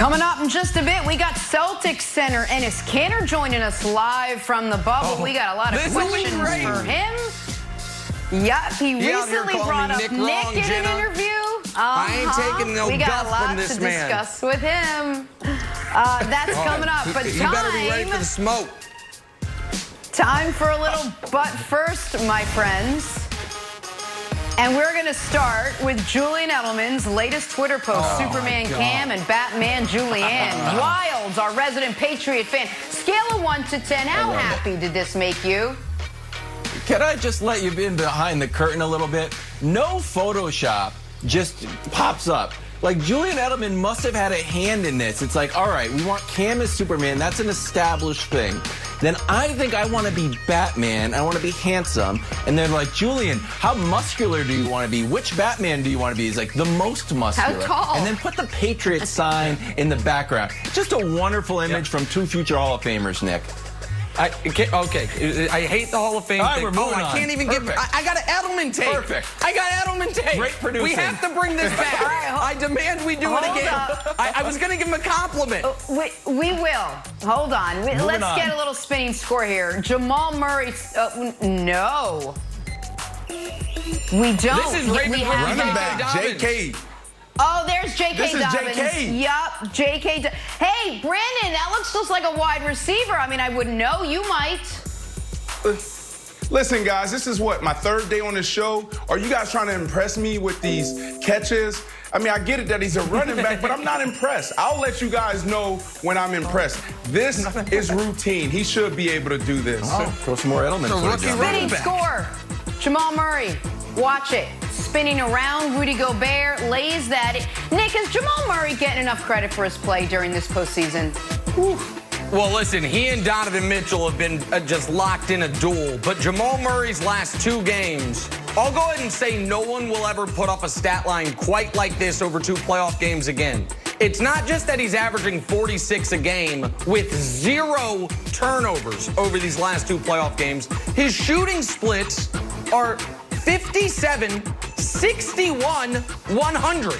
Coming up in just a bit, we got Celtics center Enes Kanter joining us live from the bubble. We got a lot of questions for him. Yep, he recently brought up Nick in an interview. I ain't taking no guff from this man. We got a lot to discuss with him. That's coming up. But you better be ready for the smoke. Time for a little but first, my friends. And we're going to start with Julian Edelman's latest Twitter post, Superman Cam and Batman Julianne. Wilds, our resident Patriot fan. Scale of 1 to 10, how happy did this make you? Can I just let you in behind the curtain a little bit? No Photoshop just pops up. Like, Julian Edelman must have had a hand in this. It's like, all right, we want Cam as Superman. That's an established thing. Then I think I want to be Batman. I want to be handsome. And they're like, Julian, how muscular do you want to be? Which Batman do you want to be? He's like, the most muscular. How tall? And then put the Patriot sign in the background. Just a wonderful image from two future Hall of Famers, Nick. Okay, I hate the Hall of Fame thing. We're moving on. I can't even get. I got an Edelman tape. Perfect. I got Edelman tape. Great producing. We have to bring this back. I demand we do it again. I was going to give him a compliment. We will. Hold on. Let's get a little spinning score here. Jamal Murray. No. We don't. This is running back, JK. Oh, there's J.K. This is Dobbins. J.K. Yup, J.K. Hey, Brandon, that looks just like a wide receiver. I mean, I wouldn't know. You might. Listen, guys, this is what, my third day on the show? Are you guys trying to impress me with these catches? I mean, I get it that he's a running back, but I'm not impressed. I'll let you guys know when I'm impressed. This is routine. He should be able to do this. Throw some more Edelman. Spinning score. Jamal Murray. Watch it. Spinning around, Rudy Gobert lays that. Nick, is Jamal Murray getting enough credit for his play during this postseason? Well, listen, he and Donovan Mitchell have been just locked in a duel. But Jamal Murray's last 2 games, I'll go ahead and say no one will ever put up a stat line quite like this over 2 playoff games again. It's not just that he's averaging 46 a game with 0 turnovers over these last 2 playoff games. His shooting splits are 57, 61, 100.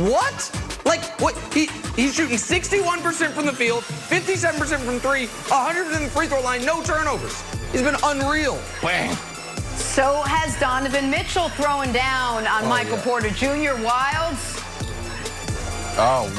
What? Like, what? He's shooting 61% from the field, 57% from 3, 100 from the free throw line, no turnovers. He's been unreal. Bang. So has Donovan Mitchell throwing down on Michael Porter Jr. Wilds.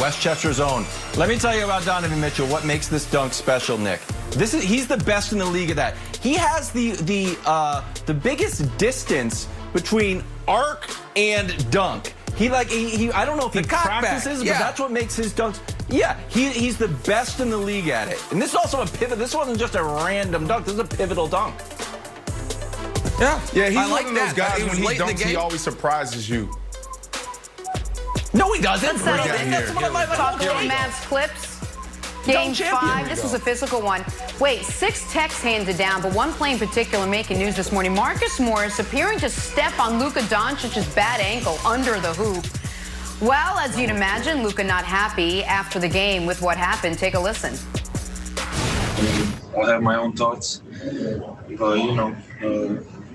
Westchester's own. Let me tell you about Donovan Mitchell, what makes this dunk special, Nick. He's the best in the league at that. He has the biggest distance between arc and dunk. I don't know if he practices, but that's what makes his dunks. Yeah, he's the best in the league at it. And this is also a pivot. This wasn't just a random dunk. This is a pivotal dunk. Yeah, he's one of those guys when he dunks, he always surprises you. No, he doesn't. That's one of my Mavs clips. Game 5, this was a physical one. Wait, 6 texts handed down, but one play in particular making news this morning. Marcus Morris appearing to step on Luka Doncic's bad ankle under the hoop. Well, as you'd imagine, Luka not happy after the game with what happened. Take a listen. I have my own thoughts, but you know,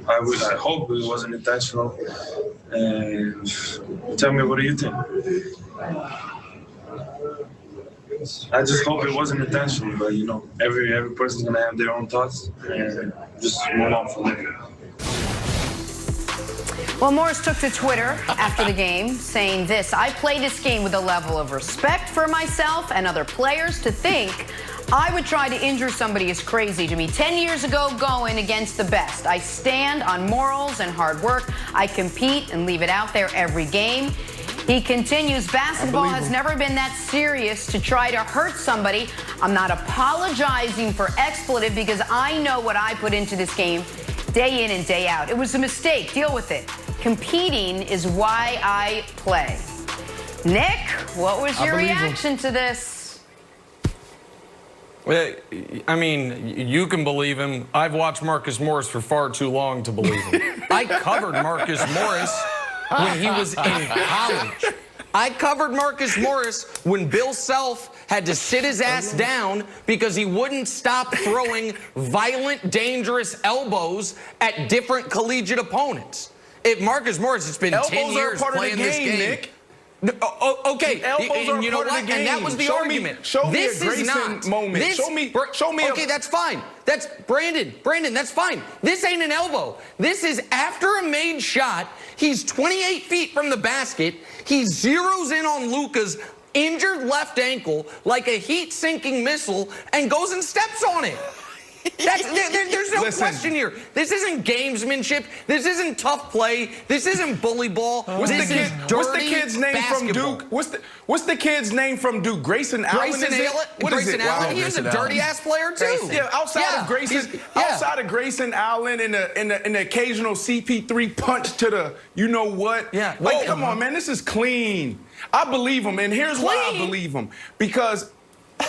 I hope it wasn't intentional. And tell me, what do you think? I just hope it wasn't intentional, but you know, every person's gonna have their own thoughts, and just move on from there. Well, Morris took to Twitter after the game saying this: I play this game with a level of respect for myself and other players. To think I would try to injure somebody is crazy to me. 10 years ago, going against the best. I stand on morals and hard work. I compete and leave it out there every game. He continues, basketball has never been that serious to try to hurt somebody. I'm not apologizing for expletive because I know what I put into this game day in and day out. It was a mistake. Deal with it. Competing is why I play. Nick, what was your reaction to this? Well, I mean, you can believe him. I've watched Marcus Morris for far too long to believe him. I covered Marcus Morris when he was in college. I covered Marcus Morris when Bill Self had to sit his ass down because he wouldn't stop throwing violent, dangerous elbows at different collegiate opponents. If Marcus Morris has been 10 years playing this game. Nick. Okay, elbows are you know part of what? the game. And that was the argument. Show me a This is Grayson not moment. Show me. Okay, that's fine. That's Brandon, that's fine. This ain't an elbow. This is after a made shot. He's 28 feet from the basket. He zeroes in on Luka's injured left ankle like a heat-sinking missile and goes and steps on it. There's no question here. This isn't gamesmanship. This isn't tough play. This isn't bully ball. What's the kid's name basketball. from Duke? What's the kid's name from Duke? Grayson Allen. Grayson Allen. Grayson Allen. He was a dirty ass player too. Yeah, outside of Grayson Allen and the occasional CP3 punch to the you know what? Yeah. Like, come on, man. This is clean. I believe him, and here's why I believe him. Because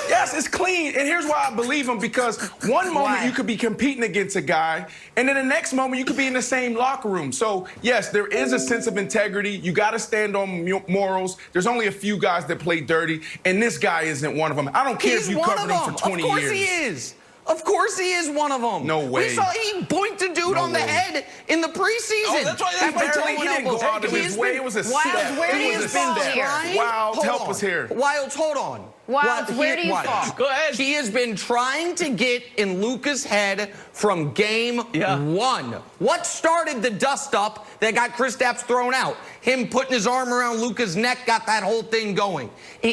yes, it's clean. And here's why I believe him. Because one moment you could be competing against a guy, and then the next moment you could be in the same locker room. So, yes, there is a sense of integrity. You got to stand on morals. There's only a few guys that play dirty, and this guy isn't one of them. I don't care if you covered him for 20 years. Of course he is. Of course he is one of them. No way. We saw he boinked a dude on the head in the preseason. Oh, that's why he didn't go out of his way. It was a Wilds, where do you fall here? Wilds, help us here. Wilds, hold on. Wilds, where do you fall? Go ahead. He has been trying to get in Luka's head from game one. What started the dust up that got Kristaps thrown out? Him putting his arm around Luka's neck got that whole thing going.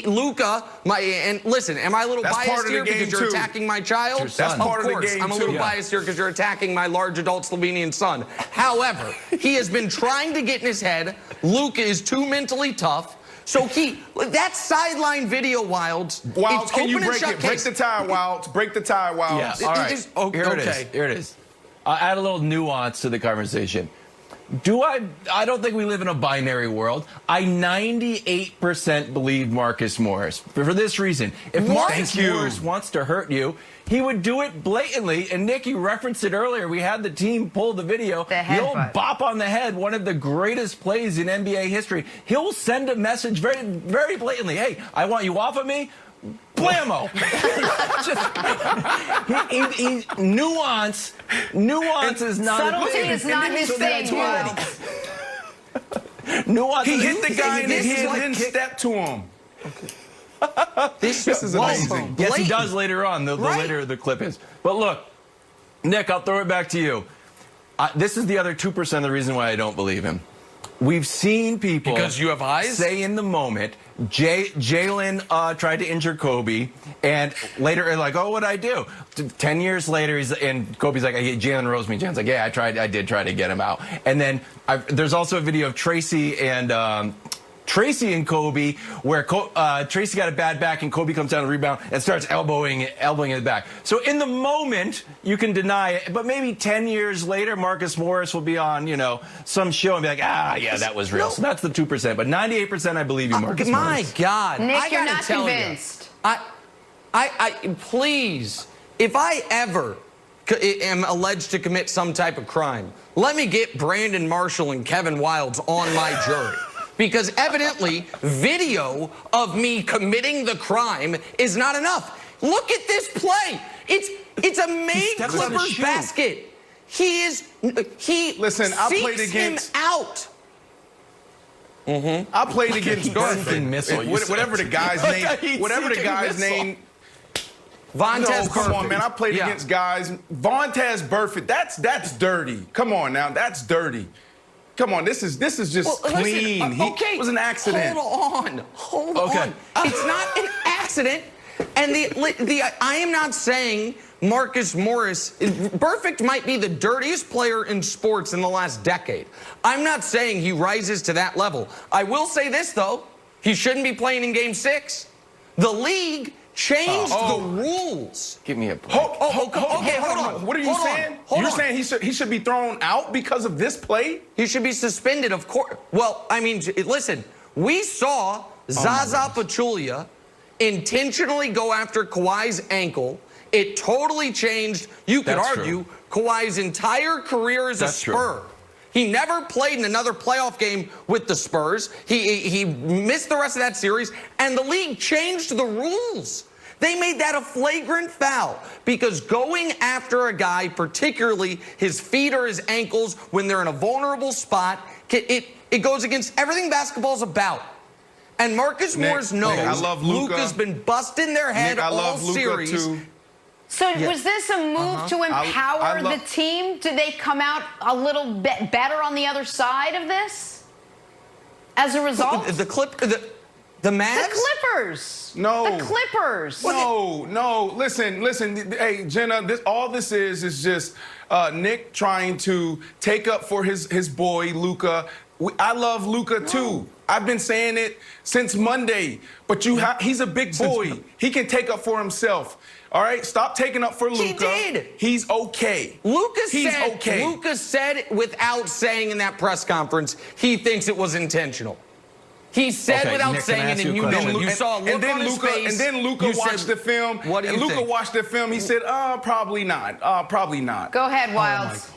Luka, and listen, am I a little biased here because you're attacking my child? That's part of the game, I'm a little biased here because you're attacking my large adult Slovenian son. However, he has been trying to get in his head. Luka is too mentally tough. So that sideline video, Wilds. Wilds, can you break it? Break the tie, Wilds. Break the tie, Wilds. Yeah, all right. Here it is. Here it is. I'll add a little nuance to the conversation. I don't think we live in a binary world. I 98% believe Marcus Morris. For this reason, if Marcus Morris wants to hurt you, he would do it blatantly. And Nick, you referenced it earlier. We had the team pull the video. The old bop on the head, one of the greatest plays in NBA history. He'll send a message very, very blatantly. Hey, I want you off of me. Blammo! Nuance is not subtlety is not his thing. Nuance. He hit the guy in the head and didn't step to him. This is amazing. Yes, he does later on. The later the clip is. But look, Nick, I'll throw it back to you. This is the other 2% of the reason why I don't believe him. We've seen people because you have eyes say in the moment, Jalen tried to injure Kobe, and later like, oh, what'd I do? 10 years later, and Kobe's like, Jalen rose me. Jalen's like, yeah, I did try to get him out. And then there's also a video of Tracy and Kobe, where Tracy got a bad back and Kobe comes down the rebound and starts elbowing it back. So in the moment, you can deny it, but maybe 10 years later, Marcus Morris will be on, some show and be like, yeah, that was real. No. So that's the 2%, but 98% I believe you, Marcus Morris. My God. Nick, you're not convinced. Please, if I ever am alleged to commit some type of crime, let me get Brandon Marshall and Kevin Wilds on my jury. Because evidently, video of me committing the crime is not enough. Look at this play. It's a made Clippers basket. Listen, I played against him out. I played against whatever the guy's name. Whatever the guy's name. Vontez come on, man. I played against guys. Vontez Burfict. That's dirty. Come on now. That's dirty. Come on, this is just clean. It was an accident. Hold on. It's not an accident. And I am not saying Marcus Morris. Burfict might be the dirtiest player in sports in the last decade. I'm not saying he rises to that level. I will say this though: he shouldn't be playing in Game 6. The league changed the rules. Give me a break. Okay, hold on. What are you saying? You're saying he should be thrown out because of this play? He should be suspended, of course. Well, I mean, listen, we saw Zaza Pachulia intentionally go after Kawhi's ankle. It totally changed, you could argue, Kawhi's entire career as a Spur. He never played in another playoff game with the Spurs. He missed the rest of that series, and the league changed the rules. They made that a flagrant foul because going after a guy, particularly his feet or his ankles, when they're in a vulnerable spot, it goes against everything basketball's about. And Marcus Morris knows I love Luka. Luka's been busting their head Nick, I all love Luka series. too. So was this a move to empower the team? Did they come out a little bit better on the other side of this as a result? The Mavs? The Clippers. No. The Clippers. No. Listen. Hey, Jenna, all this is just Nick trying to take up for his boy, Luka. I love Luka, too. I've been saying it since Monday. But he's a big boy. He can take up for himself. All right? Stop taking up for Luka. He did. He's okay. Luka said without saying in that press conference, he thinks it was intentional. He said without Nick, saying it, and you know it. You saw a look on his face. And then Luka watched the film. What do you think? Luka watched the film. He said, probably not. Probably not. Go ahead, Wilds.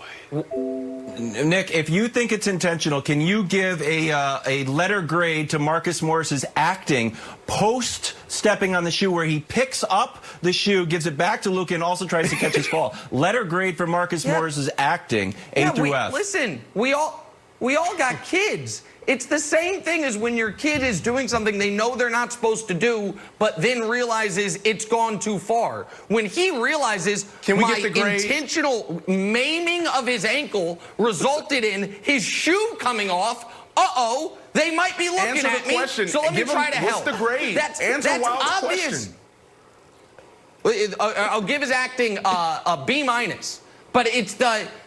Nick, if you think it's intentional, can you give a letter grade to Marcus Morris's acting post stepping on the shoe, where he picks up the shoe, gives it back to Luka, and also tries to catch his ball? Letter grade for Marcus Morris's acting, A through F. Listen, we all got kids. It's the same thing as when your kid is doing something they know they're not supposed to do, but then realizes it's gone too far. When he realizes my intentional maiming of his ankle resulted in his shoe coming off, they might be looking at me. So let me try to help. What's the grade? That's obvious. I'll give his acting a B-. But it's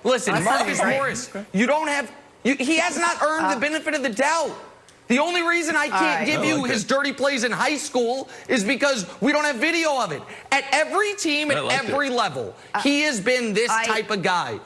listen, Marcus Morris, you don't have... he has not earned the benefit of the doubt. The only reason I can't give you his dirty plays in high school is because we don't have video of it. At every team, at every level, he has been this type of guy.